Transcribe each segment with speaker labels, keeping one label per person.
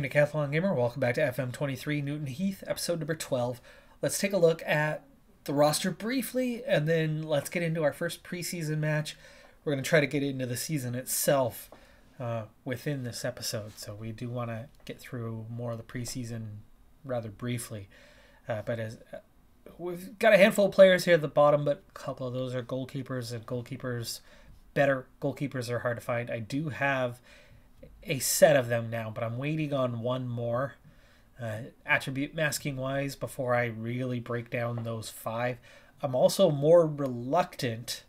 Speaker 1: Decathlon Gamer. Welcome back to FM23 Newton Heath, episode number 12. Let's take a look at the roster briefly, and then let's get into our first preseason match. We're going to try to get into the season itself within this episode, so we do want to get through more of the preseason rather briefly. But as we've got a handful of players here at the bottom, but a couple of those are goalkeepers, and better goalkeepers are hard to find. I do have a set of them now, but I'm waiting on one more attribute masking wise before I really break down those 5. I'm also more reluctant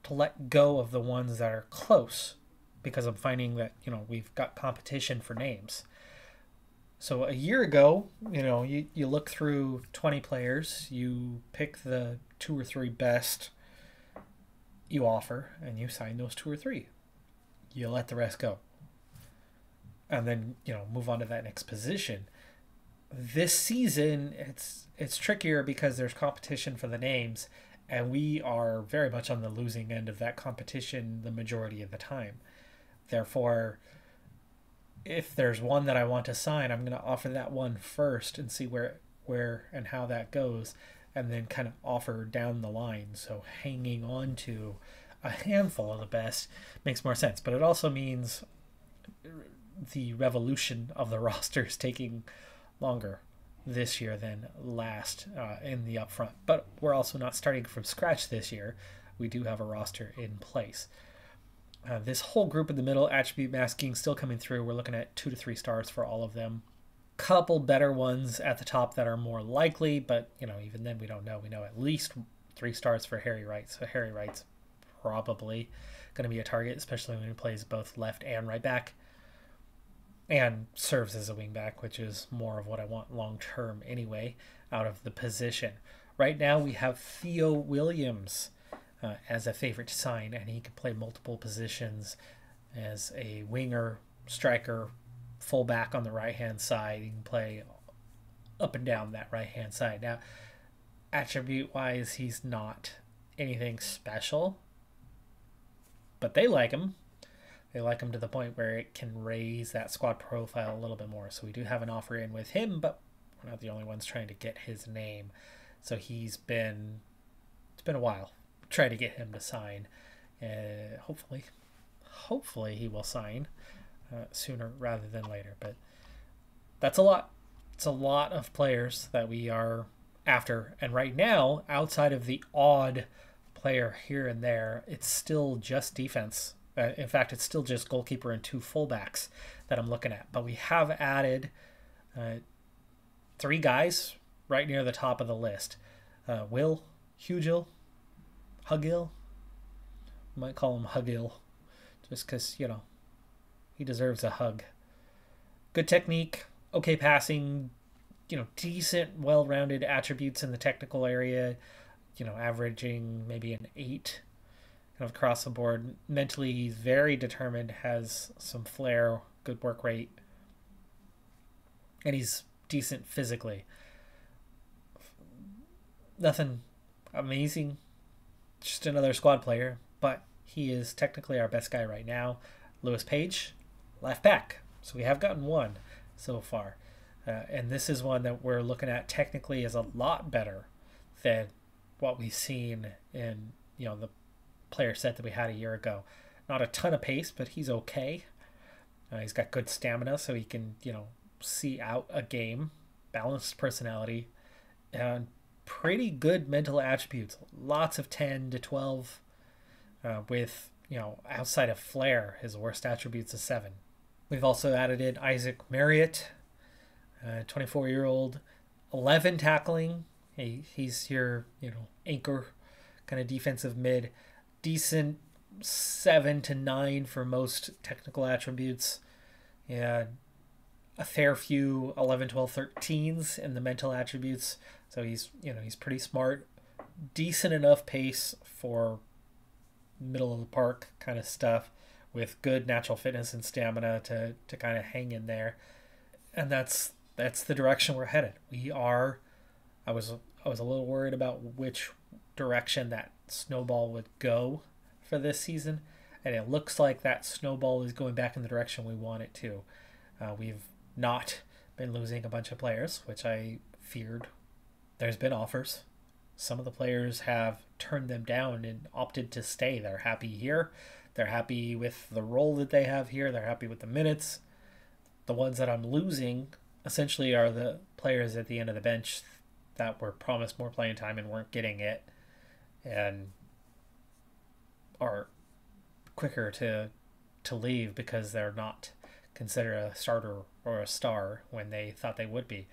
Speaker 1: to let go of the ones that are close because I'm finding that, we've got competition for names. So a year ago, you look through 20 players, you pick the 2 or 3 best you offer, and you sign those 2 or 3. You let the rest go. And then, move on to that next position. This season, it's trickier because there's competition for the names, and we are very much on the losing end of that competition the majority of the time. Therefore, if there's one that I want to sign, I'm going to offer that one first and see where and how that goes, and then kind of offer down the line. So hanging on to a handful of the best makes more sense. But it also means the revolution of the roster is taking longer this year than last in the upfront. But we're also not starting from scratch this year. We do have a roster in place. This whole group in the middle, attribute masking, still coming through. We're looking at 2 to 3 stars for all of them. Couple better ones at the top that are more likely, but even then we don't know. We know at least 3 stars for Harry Wright. So Harry Wright's probably going to be a target, especially when he plays both left and right back, and serves as a wing back, which is more of what I want long term anyway out of the position. Right now we have Theo Williams as a favorite to sign, and he can play multiple positions as a winger, striker, fullback on the right hand side. He can play up and down that right hand side. Now, attribute wise, he's not anything special, but they like him. They like him to the point where it can raise that squad profile a little bit more. So we do have an offer in with him, but we're not the only ones trying to get his name. So it's been a while trying to get him to sign. Hopefully he will sign sooner rather than later. But that's a lot. It's a lot of players that we are after. And right now, outside of the odd player here and there, it's still just defense. In fact, it's still just goalkeeper and 2 fullbacks that I'm looking at. But we have added 3 guys right near the top of the list. Will Hugill, Hugill. Might call him Hugill just because, he deserves a hug. Good technique, okay passing, decent, well-rounded attributes in the technical area, averaging maybe an 8. Kind of across the board. Mentally, he's very determined, has some flair, good work rate, and he's decent physically. Nothing amazing, just another squad player, but he is technically our best guy right now. Lewis Page, left back. So we have gotten one so far. And this is one that we're looking at technically is a lot better than what we've seen in, the player set that we had a year ago. Not a ton of pace, but he's okay. He's got good stamina, so he can, see out a game. Balanced personality. And pretty good mental attributes. Lots of 10 to 12 with, outside of flair, his worst attributes is 7. We've also added in Isaac Marriott, 24-year-old, 11 tackling. He's your, anchor, kind of defensive mid. Decent 7 to 9 for most technical attributes. Yeah, a fair few 11, 12, 13s in the mental attributes. So he's pretty smart. Decent enough pace for middle of the park kind of stuff with good natural fitness and stamina to kind of hang in there. And that's the direction we're headed. I was a little worried about which direction that snowball would go for this season, and it looks like that snowball is going back in the direction we want it to. We've not been losing a bunch of players, which I feared. There's been offers. Some of the players have turned them down and opted to stay. They're happy here. They're happy with the role that they have here. They're happy with the minutes. The ones that I'm losing essentially are the players at the end of the bench that were promised more playing time and weren't getting it, and are quicker to leave because they're not considered a starter or a star when they thought they would be.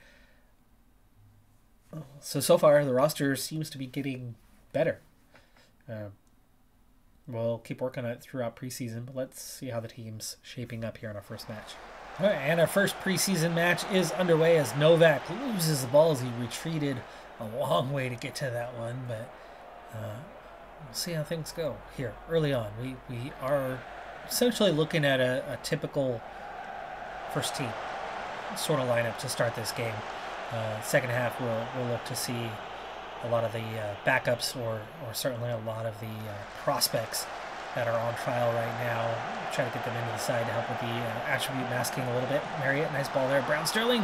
Speaker 1: So far, the roster seems to be getting better. We'll keep working on it throughout preseason, but let's see how the team's shaping up here in our first match. All right, and our first preseason match is underway as Novak loses the ball as he retreated a long way to get to that one, but we'll see how things go here early on. We are essentially looking at a typical first team sort of lineup to start this game. Second half, we'll look to see a lot of the backups or certainly a lot of the prospects that are on trial right now. Try to get them into the side to help with the attribute masking a little bit. Marriott, nice ball there. Brown Sterling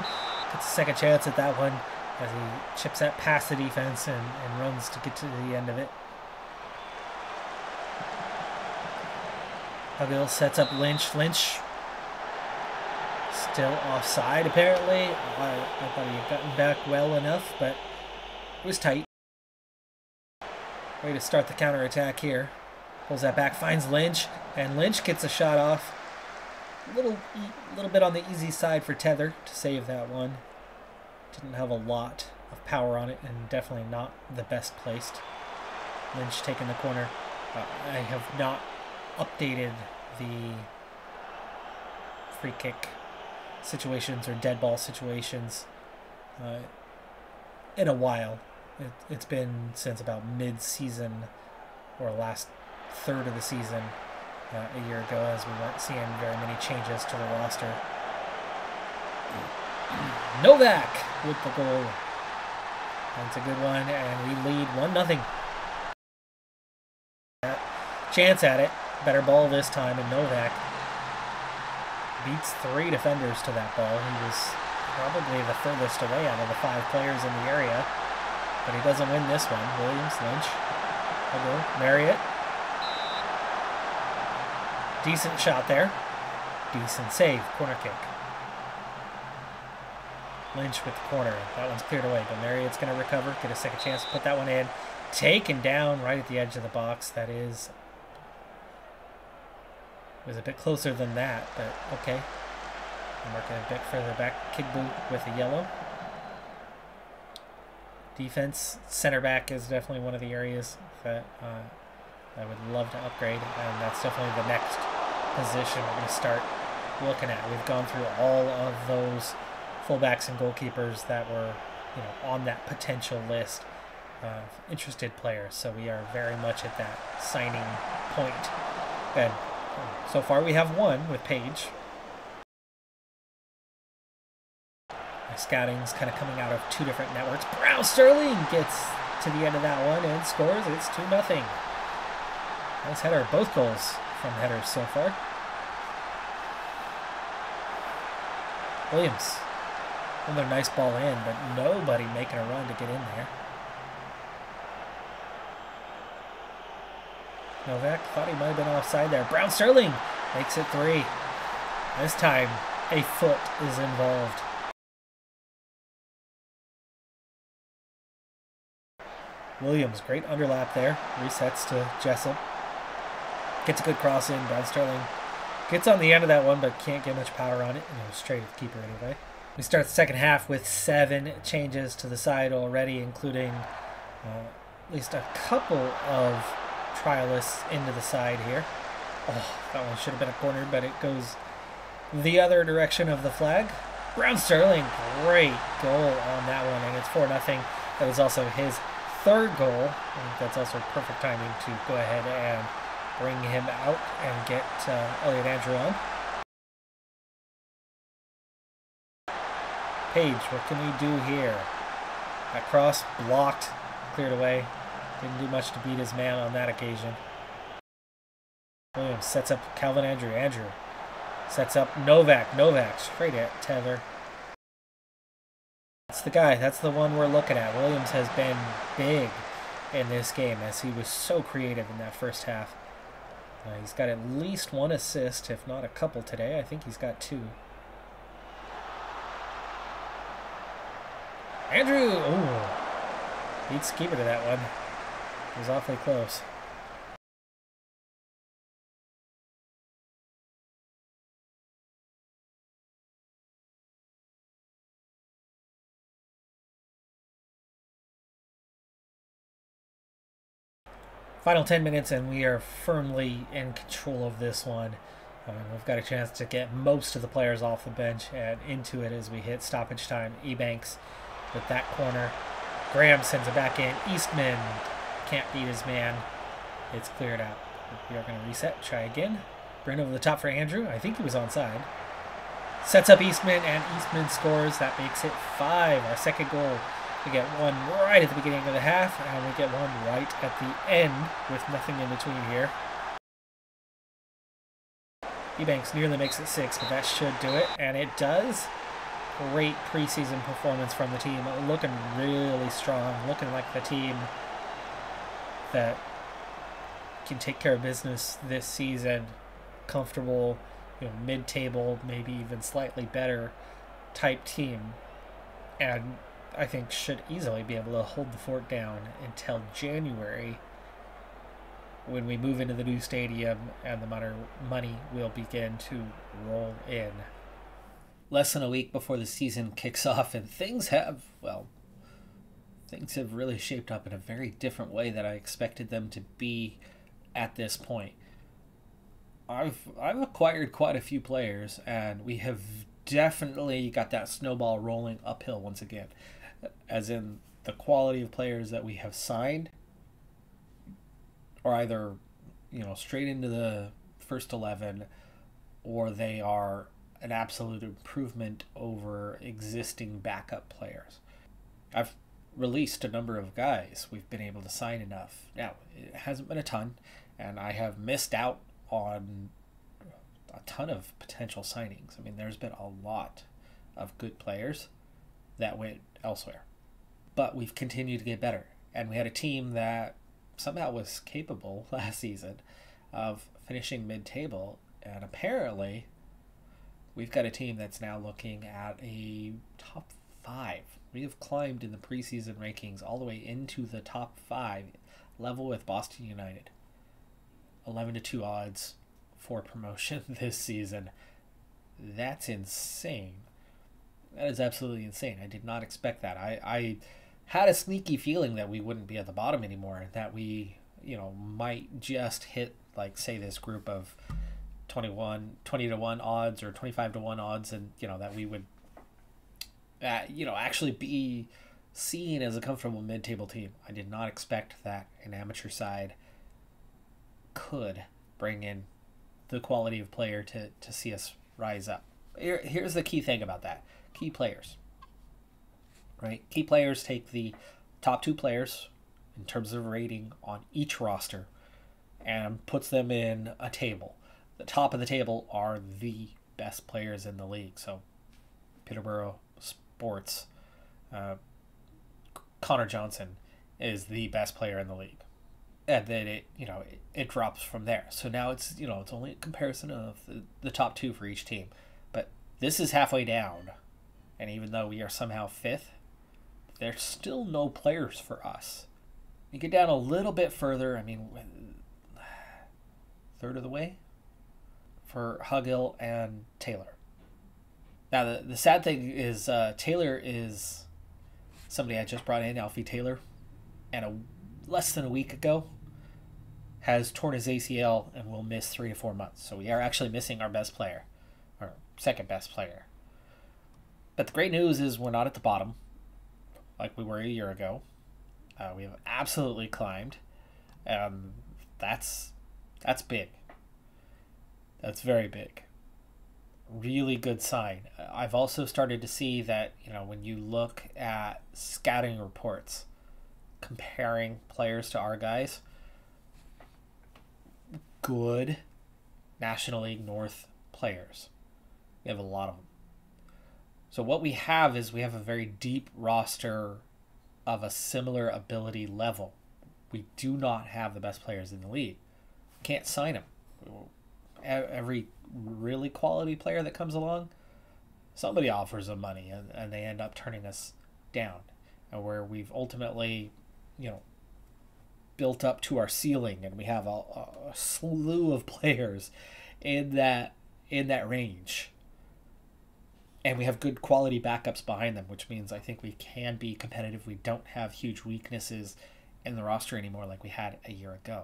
Speaker 1: gets a second chance at that one as he chips that past the defense and runs to get to the end of it. Hugill sets up Lynch. Lynch still offside, apparently. I thought he had gotten back well enough, but it was tight. Way to start the counterattack here. Pulls that back, finds Lynch, and Lynch gets a shot off. A little bit on the easy side for Tether to save that one. Didn't have a lot of power on it, and definitely not the best placed. Lynch taking the corner. I have not updated the free kick situations or dead ball situations in a while. It's been since about mid-season or last third of the season a year ago, as we weren't seeing very many changes to the roster. Novak with the goal. That's a good one, and we lead 1-0. Chance at it. Better ball this time, and Novak beats 3 defenders to that ball. He was probably the furthest away out of the 5 players in the area, but he doesn't win this one. Williams, Lynch, Marriott. Decent shot there. Decent save. Corner kick. Lynch with the corner. That one's cleared away, but Marriott's going to recover, get a second chance to put that one in. Taken down right at the edge of the box. That is... was a bit closer than that, but okay. I'm working a bit further back. Kigbu with a yellow. Defense, center back is definitely one of the areas that I would love to upgrade, and that's definitely the next position we're going to start looking at. We've gone through all of those fullbacks and goalkeepers that were, on that potential list of interested players. So we are very much at that signing point. And so far we have one with Page. My scouting's kind of coming out of 2 different networks. Brown Sterling gets to the end of that one and scores. It's 2-0. Nice header. Both goals from headers so far. Williams. Another nice ball in, but nobody making a run to get in there. Novak thought he might have been offside there. Brown Sterling makes it 3. This time, a foot is involved. Williams, great underlap there. Resets to Jessup. Gets a good cross in. Brown Sterling gets on the end of that one, but can't get much power on it. And it was straight at the keeper anyway. We start the second half with 7 changes to the side already, including at least a couple of trialists into the side here. Oh, that one should have been a corner, but it goes the other direction of the flag. Brown Sterling, great goal on that one, and it's 4-0. That was also his 3rd goal. I think that's also perfect timing to go ahead and bring him out and get Elliot Andrew on. Page, what can we do here? That cross blocked, cleared away. Didn't do much to beat his man on that occasion. Williams sets up Calvin Andrew. Andrew Sets up Novak. Novak straight at Tether. That's the guy. That's the one we're looking at. Williams has been big in this game as he was so creative in that first half. He's got at least one assist, if not a couple today. I think he's got 2. Andrew! Oh, beats keeper to that one. It was awfully close. Final 10 minutes and we are firmly in control of this one. We've got a chance to get most of the players off the bench and into it as we hit stoppage time. Ebanks with that corner. Graham sends it back in. Eastman can't beat his man. It's cleared out. We are going to reset. Try again. Bring over the top for Andrew. I think he was onside. Sets up Eastman and Eastman scores. That makes it 5. Our second goal. We get one right at the beginning of the half, and we get one right at the end with nothing in between here. Ebanks nearly makes it 6, but that should do it, and it does. Great preseason performance from the team, looking really strong, looking like the team that can take care of business this season. Comfortable, mid-table, maybe even slightly better type team, and I think should easily be able to hold the fort down until January when we move into the new stadium and the money will begin to roll in. Less than a week before the season kicks off, and things have really shaped up in a very different way that I expected them to be at this point. I've acquired quite a few players, and we have definitely got that snowball rolling uphill once again. As in the quality of players that we have signed are either, straight into the first 11 or they are an absolute improvement over existing backup players. I've released a number of guys. We've been able to sign enough. Now, it hasn't been a ton, and I have missed out on a ton of potential signings. I mean, there's been a lot of good players that went elsewhere. But we've continued to get better. And we had a team that somehow was capable last season of finishing mid-table. And apparently, we've got a team that's now looking at a top 5. We have climbed in the preseason rankings all the way into the top 5, level with Boston United. 11-2 odds for promotion this season. That's insane. That is absolutely insane. I did not expect that. I had a sneaky feeling that we wouldn't be at the bottom anymore, and that we, might just hit, say, this group of 20-1 odds or 25-1 odds, and, that we would, actually be seen as a comfortable mid-table team. I did not expect that an amateur side could bring in the quality of player to see us rise up. Here's the key thing about that. Key players, right? Key players take the top 2 players in terms of rating on each roster and puts them in a table. The top of the table are the best players in the league. So Peterborough Sports, Connor Johnson is the best player in the league. And then it drops from there. So now it's only a comparison of the top 2 for each team. But this is halfway down. And even though we are somehow 5th, there's still no players for us. You get down a little bit further, third of the way for Hugill and Taylor. Now, the sad thing is Taylor is somebody I just brought in, Alfie Taylor, and less than a week ago has torn his ACL and will miss 3 to 4 months. So we are actually missing our best player, or second best player. But the great news is we're not at the bottom like we were a year ago. We have absolutely climbed. That's big. That's very big. Really good sign. I've also started to see that, when you look at scouting reports comparing players to our guys, good National League North players. We have a lot of them. So what we have is we have a very deep roster of a similar ability level. We do not have the best players in the league. Can't sign them. Every really quality player that comes along, somebody offers them money, and they end up turning us down. And where we've ultimately, built up to our ceiling, and we have a slew of players in that range. And we have good quality backups behind them, which means I think we can be competitive. We don't have huge weaknesses in the roster anymore like we had a year ago.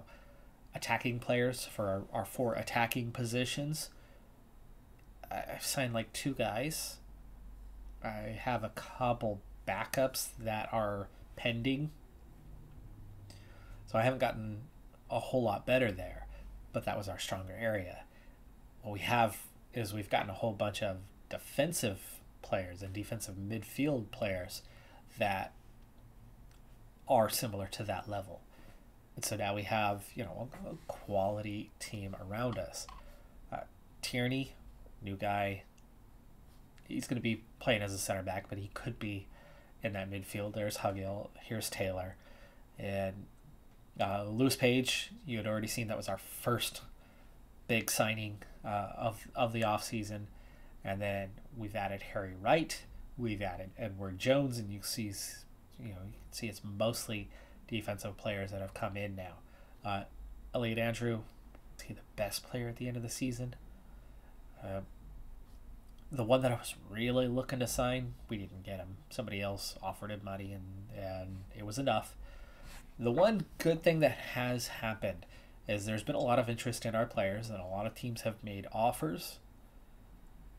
Speaker 1: Attacking players for our 4 attacking positions. I've signed like 2 guys. I have a couple backups that are pending. So I haven't gotten a whole lot better there, but that was our stronger area. What we have is we've gotten a whole bunch of defensive players and defensive midfield players that are similar to that level. And so now we have, a quality team around us. Tierney, new guy. He's going to be playing as a center back, but he could be in that midfield. There's Hugill. Here's Taylor. And Lewis Page, you had already seen that was our first big signing of the offseason. And then we've added Harry Wright. We've added Edward Jones. And you can see it's mostly defensive players that have come in now. Elliot Andrew, is he the best player at the end of the season? The one that I was really looking to sign, we didn't get him. Somebody else offered him money, and it was enough. The one good thing that has happened is there's been a lot of interest in our players, and a lot of teams have made offers.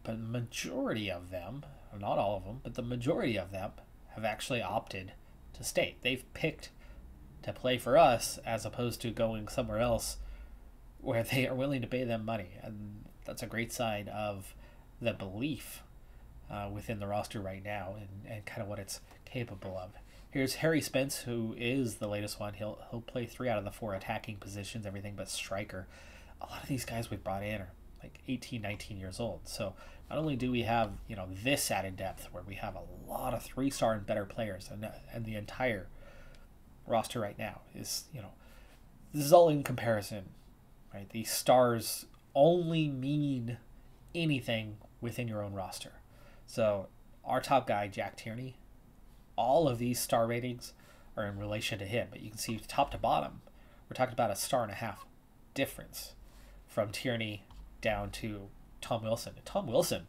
Speaker 1: But the majority of them, not all of them, but the majority of them have actually opted to stay. They've picked to play for us as opposed to going somewhere else where they are willing to pay them money. And that's a great sign of the belief within the roster right now and kind of what it's capable of. Here's Harry Spence, who is the latest one. He'll play 3 out of the 4 attacking positions, everything but striker. A lot of these guys we've brought in are like 18, 19 years old. So not only do we have, this added depth where we have a lot of 3-star and better players, and the entire roster right now is, this is all in comparison, right? These stars only mean anything within your own roster. So our top guy, Jack Tierney, all of these star ratings are in relation to him, but you can see top to bottom, we're talking about a 1.5 star difference from Tierney down to Tom Wilson. Tom Wilson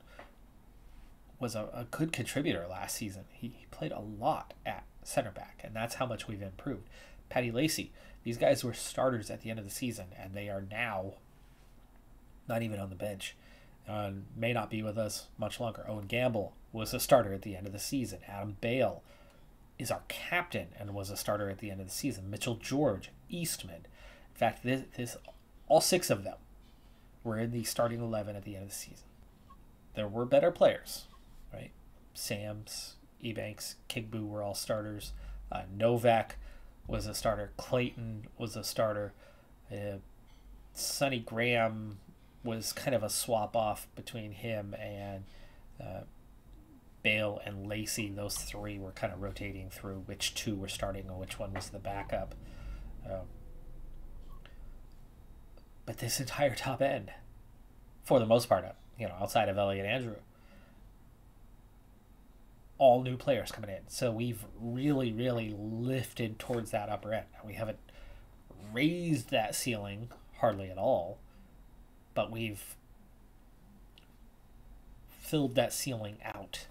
Speaker 1: was a good contributor last season. He played a lot at center back, and that's how much we've improved. Paddy Lacey, these guys were starters at the end of the season, and they are now not even on the bench. May not be with us much longer. Owen Gamble was a starter at the end of the season. Adam Bale is our captain and was a starter at the end of the season. Mitchell George, Eastman. In fact, this all 6 of them were in the starting 11 at the end of the season. There were better players, right? Sams, Ebanks, Kigbu were all starters. Novak was a starter. Clayton was a starter. Sonny Graham was kind of a swap off between him and Bale and Lacey. Those 3 were kind of rotating through which 2 were starting and which one was the backup. But this entire top end, for the most part, outside of Elliot Andrew, all new players coming in. So we've really, really lifted towards that upper end. We haven't raised that ceiling hardly at all, but we've filled that ceiling out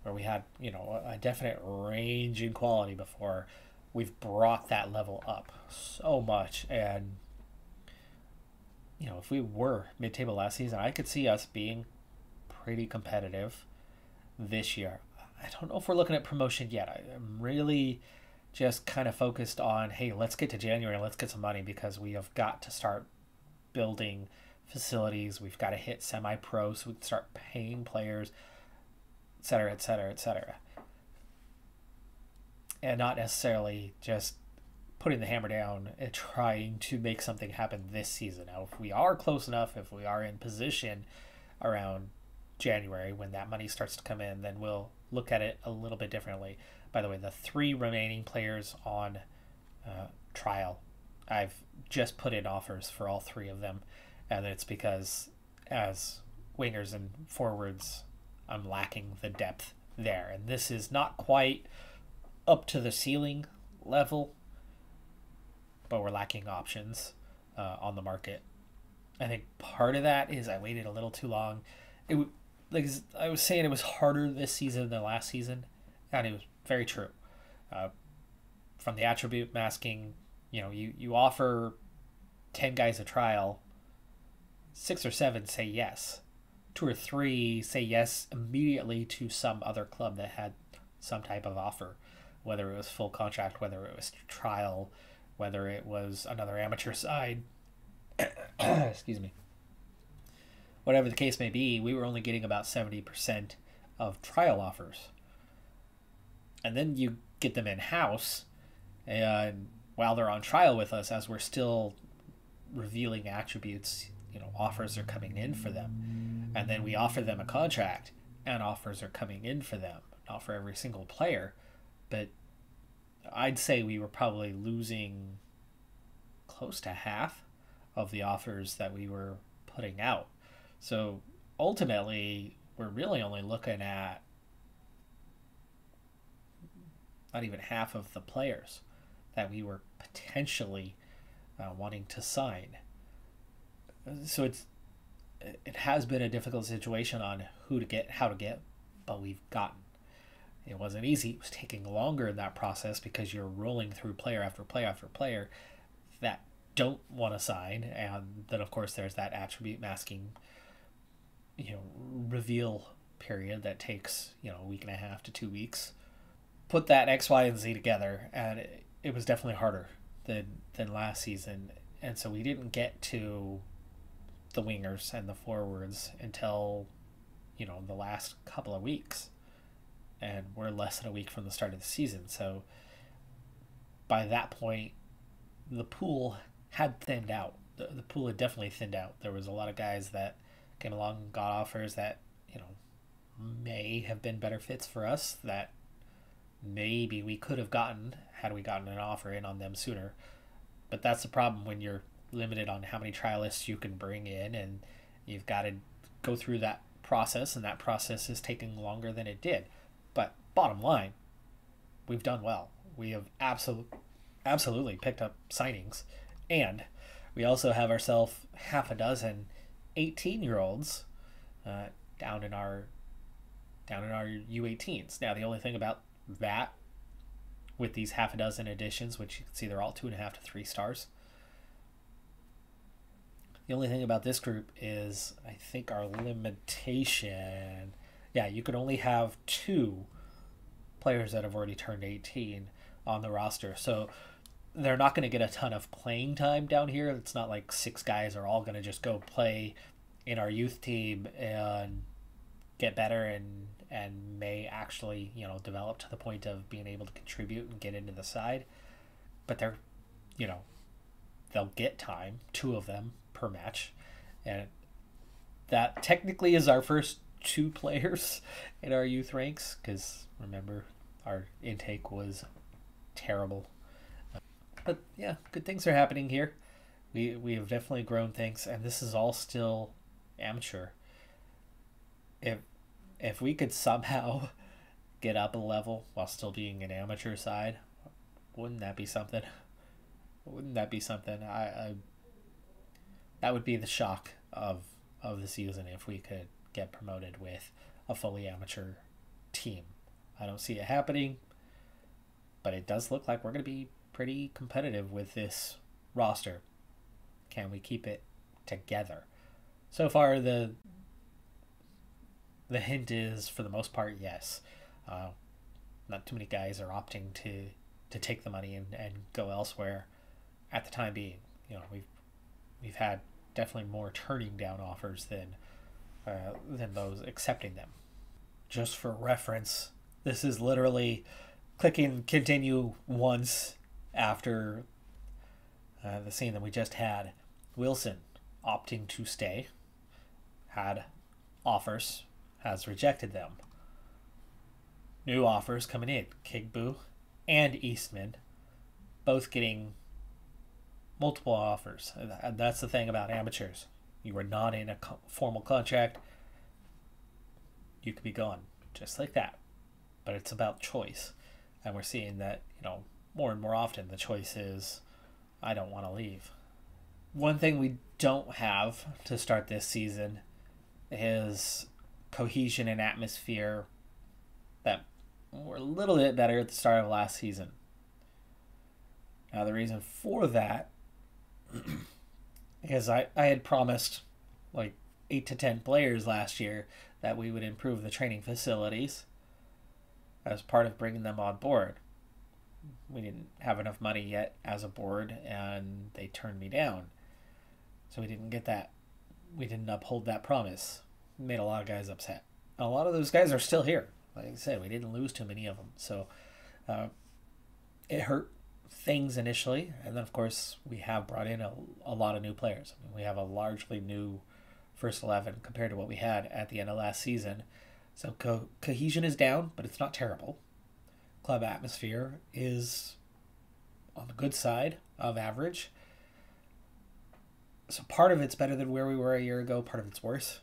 Speaker 1: where we had, a definite range in quality before. We've brought that level up so much. And, if we were mid-table last season, I could see us being pretty competitive this year. I don't know if we're looking at promotion yet. I'm really just kind of focused on, hey, let's get to January and let's get some money, because we have got to start building facilities. We've got to hit semi-pro so we can start paying players, et cetera, et cetera, et cetera. And not necessarily just putting the hammer down and trying to make something happen this season. Now, if we are close enough, if we are in position around January, when that money starts to come in, then we'll look at it a little bit differently. By the way, the 3 remaining players on trial, I've just put in offers for all 3 of them, and it's because as wingers and forwards, I'm lacking the depth there, and this is not quite up to the ceiling level, but we're lacking options on the market. I think part of that is I waited a little too long. Like I was saying, it was harder this season than last season, and it was very true. From the attribute masking, you offer 10 guys a trial, 6 or 7 say yes. 2 or 3 say yes immediately to some other club that had some type of offer, whether it was full contract, whether it was trial, whether it was another amateur side. Excuse me. Whatever the case may be, we were only getting about 70% of trial offers. And then you get them in-house, and while they're on trial with us, as we're still revealing attributes, offers are coming in for them. And then we offer them a contract, and offers are coming in for them. Not for every single player, but I'd say we were probably losing close to half of the offers that we were putting out. So ultimately, we're really only looking at not even half of the players that we were potentially wanting to sign. So it has been a difficult situation on who to get, how to get, but we've gotten. It wasn't easy. It was taking longer in that process because you're rolling through player after player after player that don't want to sign, and then of course there's that attribute masking reveal period that takes a week and a half to 2 weeks. Put that X, Y, and Z together, and it was definitely harder than last season. And so we didn't get to the wingers and the forwards until the last couple of weeks, and we're less than a week from the start of the season. So by that point, the pool had thinned out. The pool had definitely thinned out. There was a lot of guys that came along and got offers that may have been better fits for us, that maybe we could have gotten had we gotten an offer in on them sooner. But that's the problem when you're limited on how many trialists you can bring in, and you've got to go through that process, and that process is taking longer than it did. But bottom line, we've done well. We have absolutely picked up signings, and we also have ourselves half a dozen 18-year-olds down in our U18s. Now, the only thing about that with these half a dozen additions, which you can see they're all 2.5 to 3 stars, the only thing about this group is I think our limitation, you could only have 2 players that have already turned 18 on the roster. So they're not going to get a ton of playing time down here. It's not like 6 guys are all going to just go play in our youth team and get better and may actually develop to the point of being able to contribute and get into the side. But they're they'll get time, 2 of them per match, and that technically is our first 2 players in our youth ranks, because remember, our intake was terrible. But yeah, good things are happening here. We have definitely grown things, and this is all still amateur. If we could somehow get up a level while still being an amateur side, wouldn't that be something? Wouldn't that be something? I that would be the shock of the season if we could get promoted with a fully amateur team. I don't see it happening, but it does look like we're going to be pretty competitive with this roster. Can we keep it together? So far, the hint is, for the most part, yes. Not too many guys are opting to take the money and go elsewhere at the time being. We've had definitely more turning down offers than those accepting them. Just for reference, this is literally clicking continue once after the scene that we just had. Wilson opting to stay, had offers, has rejected them. New offers coming in. Kigbu and Eastman both getting multiple offers. And that's the thing about amateurs. You are not in a formal contract. You could be gone just like that. But it's about choice. And we're seeing that, more and more often the choice is, I don't want to leave. One thing we don't have to start this season is cohesion and atmosphere that were a little bit better at the start of last season. Now, the reason for that is I had promised like 8 to 10 players last year that we would improve the training facilities as part of bringing them on board. We didn't have enough money yet as a board, and they turned me down. So we didn't get that. We didn't uphold that promise. It made a lot of guys upset. A lot of those guys are still here. Like I said, we didn't lose too many of them. So it hurt things initially. And then, of course, we have brought in a lot of new players. We have a largely new first 11 compared to what we had at the end of last season. So cohesion is down, but it's not terrible. Club atmosphere is on the good side of average. So part of it's better than where we were a year ago. Part of it's worse.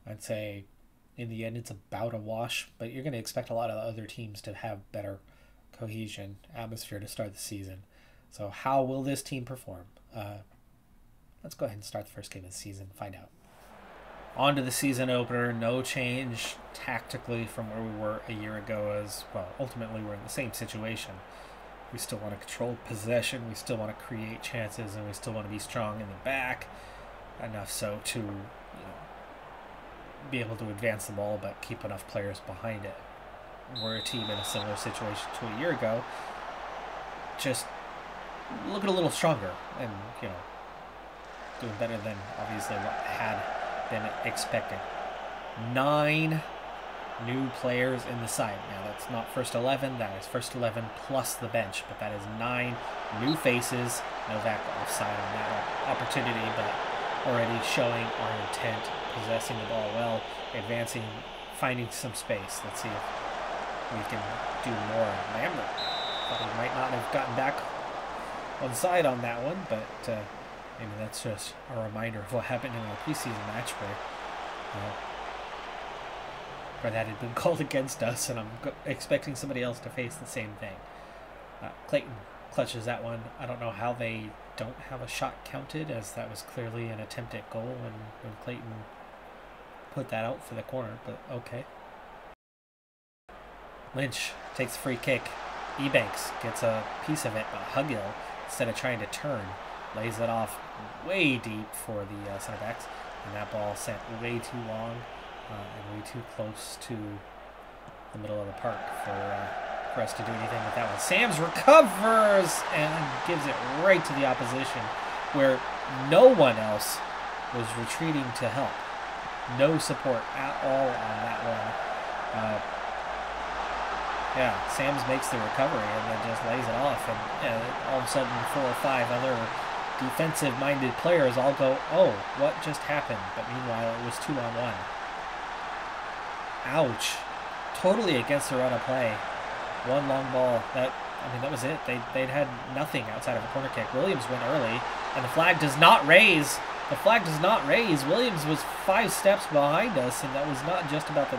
Speaker 1: I'd say in the end it's about a wash, but you're going to expect a lot of other teams to have better cohesion, atmosphere to start the season. So how will this team perform? Let's go ahead and start the first game of the season and find out. On to the season opener. No change tactically from where we were a year ago, as well. Ultimately, we're in the same situation. We still want to control possession. We still want to create chances, and we still want to be strong in the back, enough so to be able to advance the ball, but keep enough players behind it. We're a team in a similar situation to a year ago. Just looking a little stronger, and doing better than obviously what had been expected. 9 new players in the side. Now that's not first 11, that is first 11 plus the bench, but that is 9 new faces. Novak offside on that opportunity, but already showing our intent, possessing the ball well, advancing, finding some space. Let's see if we can do more. Lambert thought he might not have gotten back on side on that one, but maybe that's just a reminder of what happened in our preseason match where that had been called against us, and I'm expecting somebody else to face the same thing. Clayton clutches that one. I don't know how they don't have a shot counted, as that was clearly an attempt at goal when Clayton put that out for the corner, but okay. Lynch takes the free kick. Ebanks gets a piece of it, but Hugill, instead of trying to turn, lays it off way deep for the center backs, and that ball sent way too long and way too close to the middle of the park for us to do anything with that one. Sams recovers and gives it right to the opposition, where no one else was retreating to help. No support at all on that one. Sams makes the recovery and then just lays it off, and all of a sudden 4 or 5 other defensive-minded players all go, oh, what just happened? But meanwhile, it was 2-on-1. Ouch. Totally against the run of play. One long ball. That was it. They'd had nothing outside of a corner kick. Williams went early, and the flag does not raise. The flag does not raise. Williams was 5 steps behind us, and that was not just about the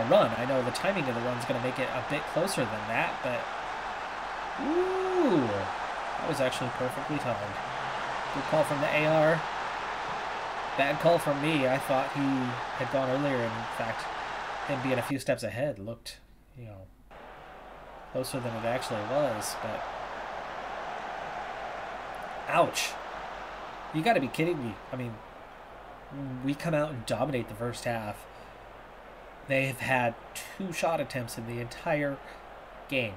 Speaker 1: run. I know the timing of the run's going to make it a bit closer than that, but ooh, that was actually perfectly timed. Good call from the AR. Bad call from me. I thought he had gone earlier. In fact, him being a few steps ahead looked, closer than it actually was. But ouch. You got to be kidding me. I mean, we come out and dominate the first half. They have had 2 shot attempts in the entire game.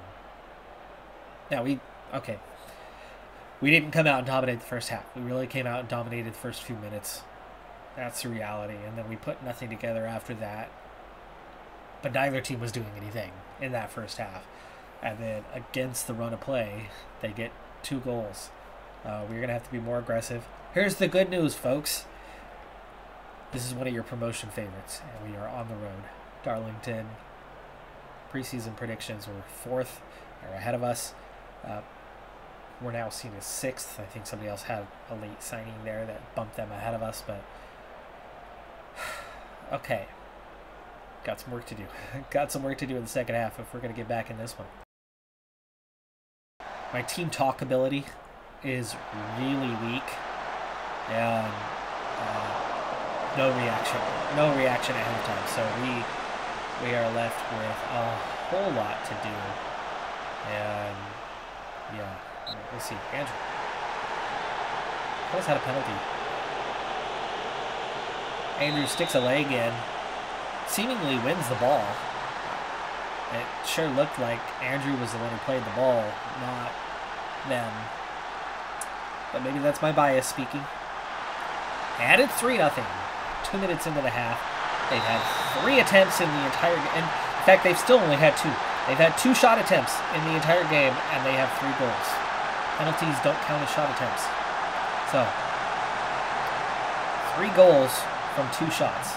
Speaker 1: Now, we didn't come out and dominate the first half. We really came out and dominated the first few minutes. That's the reality. And then we put nothing together after that. But neither team was doing anything in that first half. And then against the run of play, they get 2 goals. We're going to have to be more aggressive. Here's the good news, folks. This is one of your promotion favorites, and we are on the road. Darlington. Preseason predictions were 4th. They're ahead of us. We're now seen as 6th. I think somebody else had a late signing there that bumped them ahead of us, but okay. Got some work to do. Got some work to do in the second half if we're going to get back in this one. My team talk ability is really weak, and no reaction. No reaction ahead of time, so we are left with a whole lot to do, and yeah. We'll see. Andrew. Always had a penalty. Andrew sticks a leg in. Seemingly wins the ball. It sure looked like Andrew was the one who played the ball, not them. But maybe that's my bias speaking. And it's 3-0. 2 minutes into the half. They've had 3 attempts in the entire game. In fact, they've still only had 2. They've had 2 shot attempts in the entire game, and they have 3 goals. Penalties don't count as shot attempts. So, 3 goals from 2 shots.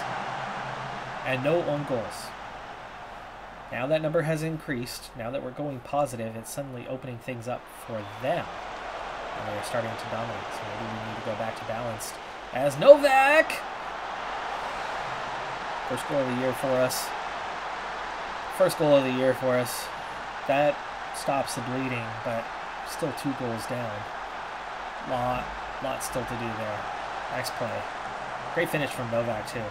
Speaker 1: And no own goals. Now that number has increased, now that we're going positive, it's suddenly opening things up for them. And they're starting to dominate, so maybe we need to go back to balanced. As Novak! First goal of the year for us. First goal of the year for us. That stops the bleeding, but still 2 goals down. Lot still to do there. Nice play. Great finish from Novak too.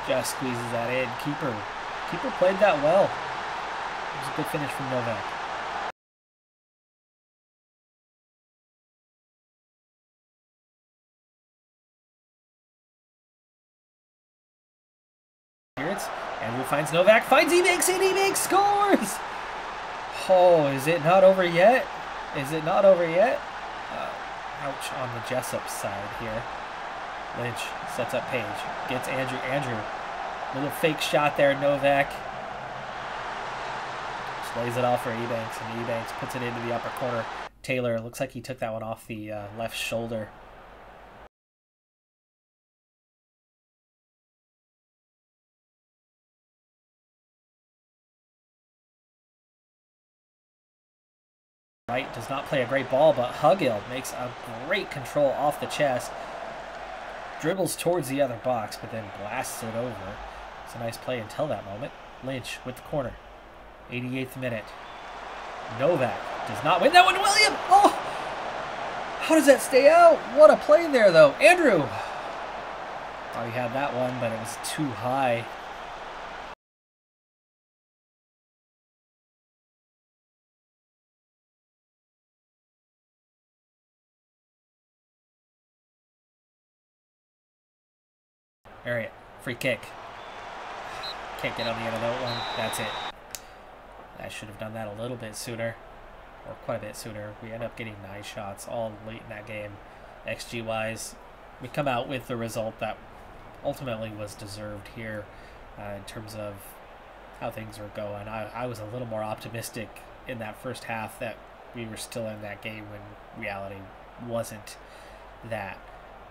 Speaker 1: Just squeezes that in. Keeper played that well. It was a good finish from Novak. Here it's Andrew finds Novak, finds Ebanks, and Ebanks scores! Oh, is it not over yet? Is it not over yet? Ouch on the Jessup side here. Lynch sets up Page. Gets Andrew. Andrew. Little fake shot there, Novak. Just lays it off for Ebanks, and Ebanks puts it into the upper corner. Taylor, looks like he took that one off the left shoulder. Wright does not play a great ball, but Hugill makes a great control off the chest. Dribbles towards the other box, but then blasts it over. It's a nice play until that moment. Lynch with the corner. 88th minute. Novak does not win that one. William! Oh! How does that stay out? What a play there, though. Andrew! Oh, he had that one, but it was too high. Harriet, free kick. Can't get on the end of that one. That's it. I should have done that a little bit sooner, or quite a bit sooner. We end up getting 9 shots all late in that game. XG-wise, we come out with the result that ultimately was deserved here in terms of how things were going. I was a little more optimistic in that first half that we were still in that game when reality wasn't that.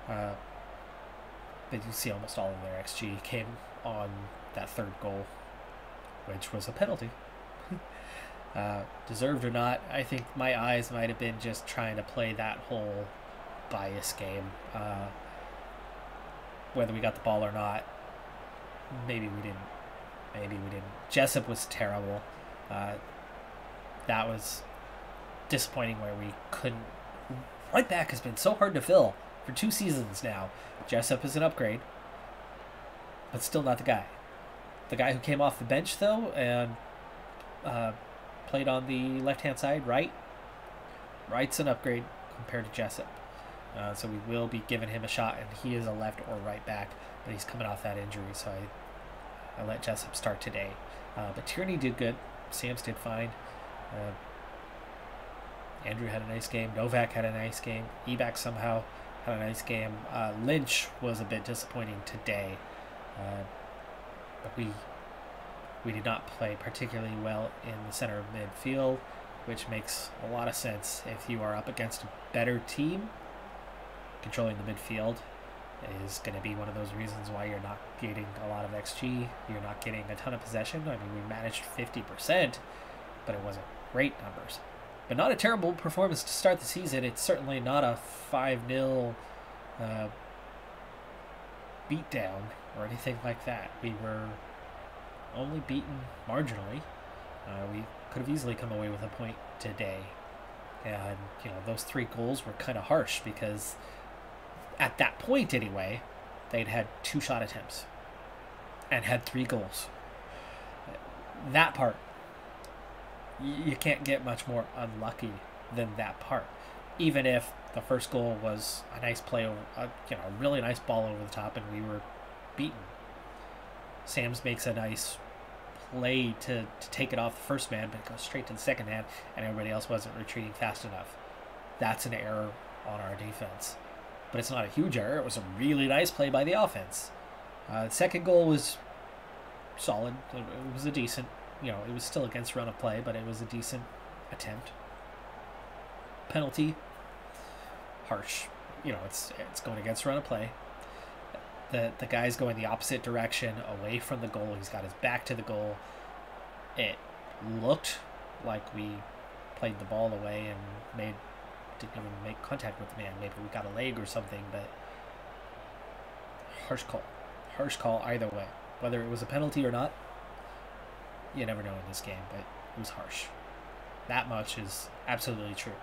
Speaker 1: But you see almost all of their XG came on that 3rd goal, which was a penalty. Deserved or not, I think my eyes might have been just trying to play that whole bias game. Whether we got the ball or not, maybe we didn't. Maybe we didn't. Jessup was terrible. That was disappointing where we couldn't. Right back has been so hard to fill for 2 seasons now. Jessup is an upgrade, but still not the guy. The guy who came off the bench, though, and played on the left-hand side, Wright's an upgrade compared to Jessup. So we will be giving him a shot, and he is a left or right back, but he's coming off that injury, so I let Jessup start today. But Tierney did good. Sams did fine. Andrew had a nice game. Novak had a nice game. Eback somehow had a nice game. Lynch was a bit disappointing today. But we did not play particularly well in the center of midfield, which makes a lot of sense if you are up against a better team controlling the midfield. is going to be one of those reasons why you're not getting a lot of XG. You're not getting a ton of possession. I mean, we managed 50%, but it wasn't great numbers. But not a terrible performance to start the season. It's certainly not a 5-0 beatdown or anything like that. We were only beaten marginally. We could have easily come away with a point today. And, those 3 goals were kind of harsh because at that point anyway, they'd had 2 shot attempts and had 3 goals. That part, you can't get much more unlucky than that part. Even if the first goal was a nice play, a really nice ball over the top and we were beaten. Sam's makes a nice play to take it off the first man, but it goes straight to the second man and everybody else wasn't retreating fast enough. That's an error on our defense. But it's not a huge error. It was a really nice play by the offense. The second goal was solid. It was a decent, it was still against run of play, but it was a decent attempt. Penalty, harsh. It's going against run of play. The guy's going the opposite direction, away from the goal. He's got his back to the goal. It looked like we played the ball away and didn't even make contact with the man. Maybe we got a leg or something, but harsh call. Harsh call either way. Whether it was a penalty or not, you never know in this game, but it was harsh. That much is absolutely true.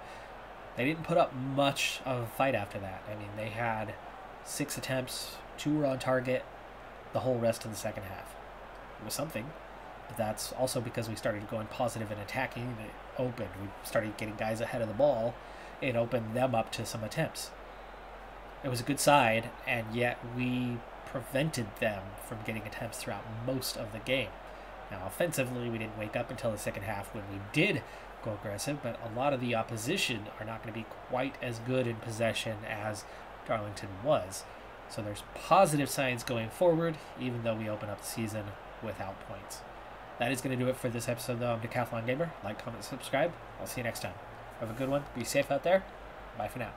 Speaker 1: They didn't put up much of a fight after that. I mean, they had 6 attempts, 2 were on target, the whole rest of the second half. It was something, but that's also because we started going positive and attacking. It opened. We started getting guys ahead of the ball. It opened them up to some attempts. It was a good side, and yet we prevented them from getting attempts throughout most of the game. Now, offensively, we didn't wake up until the second half when we did go aggressive, but a lot of the opposition are not going to be quite as good in possession as Darlington was. So there's positive signs going forward, even though we open up the season without points. That is going to do it for this episode, though. I'm Decathlon Gamer. Like, comment, subscribe. I'll see you next time. Have a good one. Be safe out there. Bye for now.